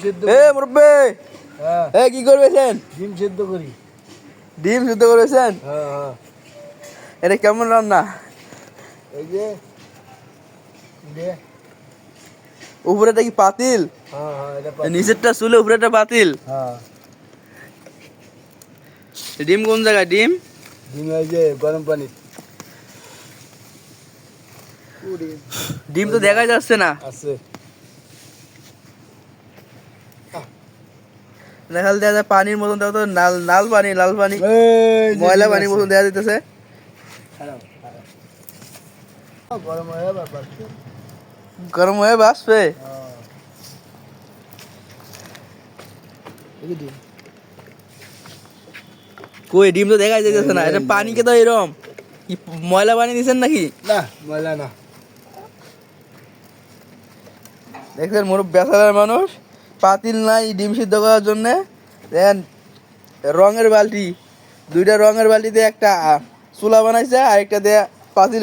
সিদ্ধ এ মুরব্বি, হ্যাঁ এ কি করবেছেন? ডিম সিদ্ধ করি। ডিম সিদ্ধ করবেছেন? হ্যাঁ হ্যাঁ এটা কেমন রান্না? এই যে দে উপরেটা কি পাতিল? হ্যাঁ হ্যাঁ এটা পাতি। নিচেরটা চুলে, উপরেটা পাতিল। হ্যাঁ ডিম কোন জায়গায়? ডিম ডিম এই যে গরম পানি। ডিম তো দেখাই যাচ্ছে না। আছে দেখাল দেখা যায় পানির মতন, দেখো তো লাল লাল পানি, লাল পানি, এই যে ময়লা ডিম পানির আছে। মতন দেখা যাইতেছে। খারাপ, খারাপ। গরম হয়ে ব্যাপার। গরম হয়ে বাসবে। হ্যাঁ এই যে ডিম। কই ডিম তো দেখাই যাইতেছে না। এই, এটা এই, পানিকে তো এরম কি ময়লা পানি দিচ্ছেন নাকি? না ময়লা না। দেখছেন মোর বেসালার মানুষ, পাতিল নাই ডিম সিদ্ধ করার জন্যে। দেখেন রঙের বালতি, দুইটা রঙের বালতিতে একটা চুলা বানাইছে, আর একটা দিয়ে পাতিল